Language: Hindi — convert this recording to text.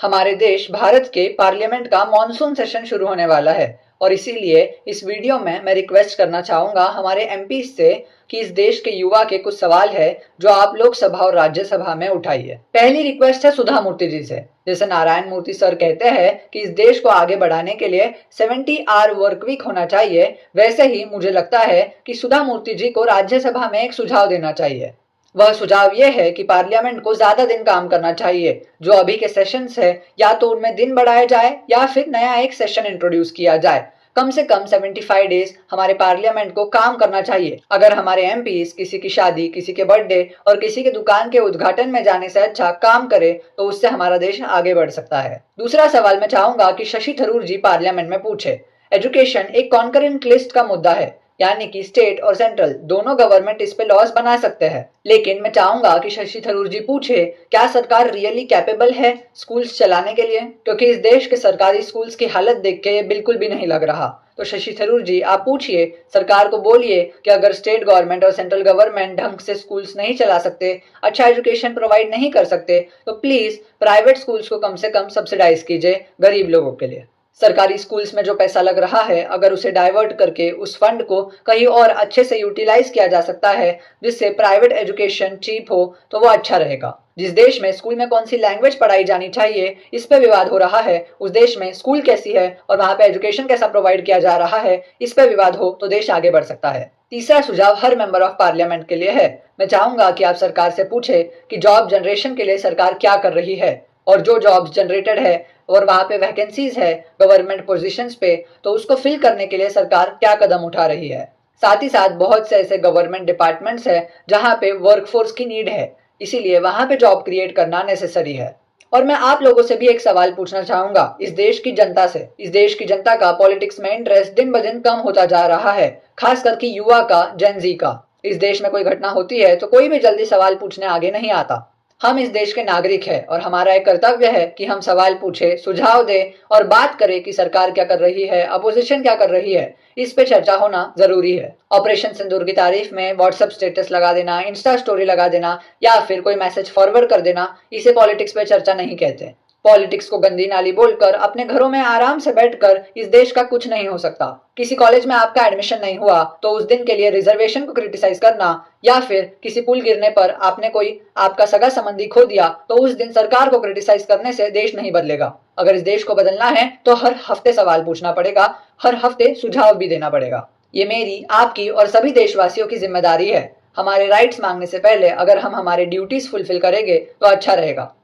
हमारे देश भारत के पार्लियामेंट का मॉनसून सेशन शुरू होने वाला है और इसीलिए इस वीडियो में मैं रिक्वेस्ट करना चाहूंगा हमारे एमपी से कि इस देश के युवा के कुछ सवाल है जो आप लोकसभा और राज्यसभा में उठाइए। पहली रिक्वेस्ट है सुधा मूर्ति जी से। जैसे नारायण मूर्ति सर कहते हैं कि इस देश को आगे बढ़ाने के लिए 70 आवर वर्क वीक होना चाहिए, वैसे ही मुझे लगता है कि सुधा मूर्ति जी को राज्यसभा में एक सुझाव देना चाहिए। वह सुझाव यह है कि पार्लियामेंट को ज्यादा दिन काम करना चाहिए। जो अभी के सेशंस है या तो उनमें दिन बढ़ाए जाए या फिर नया एक सेशन इंट्रोड्यूस किया जाए। कम से कम 75 डेज हमारे पार्लियामेंट को काम करना चाहिए। अगर हमारे एमपीज किसी की शादी, किसी के बर्थडे और किसी के दुकान के उद्घाटन में जाने से अच्छा काम करे तो उससे हमारा देश आगे बढ़ सकता है। दूसरा सवाल मैं चाहूंगा कि शशि थरूर जी पार्लियामेंट में पूछे। एजुकेशन एक कॉन्करेंट लिस्ट का मुद्दा है, यानी कि स्टेट और सेंट्रल दोनों गवर्नमेंट इस पे लॉस बना सकते हैं, लेकिन मैं चाहूंगा कि शशि थरूर जी पूछे क्या सरकार रियली कैपेबल है स्कूल्स चलाने के लिए, क्योंकि इस देश के सरकारी स्कूल्स की हालत देख के ये बिल्कुल भी नहीं लग रहा। तो शशि थरूर जी आप पूछिए, सरकार को बोलिए कि अगर स्टेट गवर्नमेंट और सेंट्रल गवर्नमेंट ढंग से स्कूल्स नहीं चला सकते, अच्छा एजुकेशन प्रोवाइड नहीं कर सकते, तो प्लीज प्राइवेट स्कूल्स को कम से कम सब्सिडाइज कीजिए गरीब लोगों के लिए। सरकारी स्कूल्स में जो पैसा लग रहा है अगर उसे डाइवर्ट करके उस फंड को कहीं और अच्छे से यूटिलाइज किया जा सकता है जिससे प्राइवेट एजुकेशन चीप हो तो वो अच्छा रहेगा। जिस देश में स्कूल में कौन सी लैंग्वेज पढ़ाई जानी चाहिए इस पे विवाद हो रहा है, उस देश में स्कूल कैसी है और वहां पे एजुकेशन कैसा प्रोवाइड किया जा रहा है इस पे विवाद हो तो देश आगे बढ़ सकता है। तीसरा सुझाव हर मेंबर ऑफ पार्लियामेंट के लिए है। मैं चाहूंगा कि आप सरकार से पूछे कि जॉब जनरेशन के लिए सरकार क्या कर रही है और जो जॉब्स जनरेटेड है और वहां पे वैकेंसीज है गवर्नमेंट पोजीशंस पे तो उसको फिल करने के लिए सरकार क्या कदम उठा रही है। साथ ही साथ बहुत से ऐसे गवर्नमेंट डिपार्टमेंट्स है जहां पे वर्कफोर्स की नीड है, इसीलिए वहां पे जॉब क्रिएट करना नेसेसरी है। और मैं आप लोगों से भी एक सवाल पूछना चाहूंगा इस देश की जनता से। इस देश की जनता का पॉलिटिक्स में इंटरेस्ट दिन ब दिन कम होता जा रहा है, खास करके युवा का, जेनजी का। इस देश में कोई घटना होती है तो कोई भी जल्दी सवाल पूछने आगे नहीं आता। हम इस देश के नागरिक हैं और हमारा एक कर्तव्य है कि हम सवाल पूछे, सुझाव दें और बात करें कि सरकार क्या कर रही है, अपोजिशन क्या कर रही है, इस पे चर्चा होना जरूरी है। ऑपरेशन सिंदूर की तारीफ में व्हाट्सएप स्टेटस लगा देना, इंस्टा स्टोरी लगा देना या फिर कोई मैसेज फॉरवर्ड कर देना, इसे पॉलिटिक्स पे चर्चा नहीं कहते। पॉलिटिक्स को गंदी नाली बोलकर अपने घरों में आराम से बैठकर इस देश का कुछ नहीं हो सकता। किसी कॉलेज में आपका एडमिशन नहीं हुआ तो उस दिन के लिए रिजर्वेशन को क्रिटिसाइज करना या फिर किसी पुल गिरने पर आपने कोई आपका सगा संबंधी खो दिया तो उस दिन सरकार को क्रिटिसाइज करने से देश नहीं बदलेगा। अगर इस देश को बदलना है तो हर हफ्ते सवाल पूछना पड़ेगा, हर हफ्ते सुझाव भी देना पड़ेगा। ये मेरी, आपकी और सभी देशवासियों की जिम्मेदारी है। हमारे राइट्स मांगने से पहले अगर हम हमारे ड्यूटीज फुलफिल करेंगे तो अच्छा रहेगा।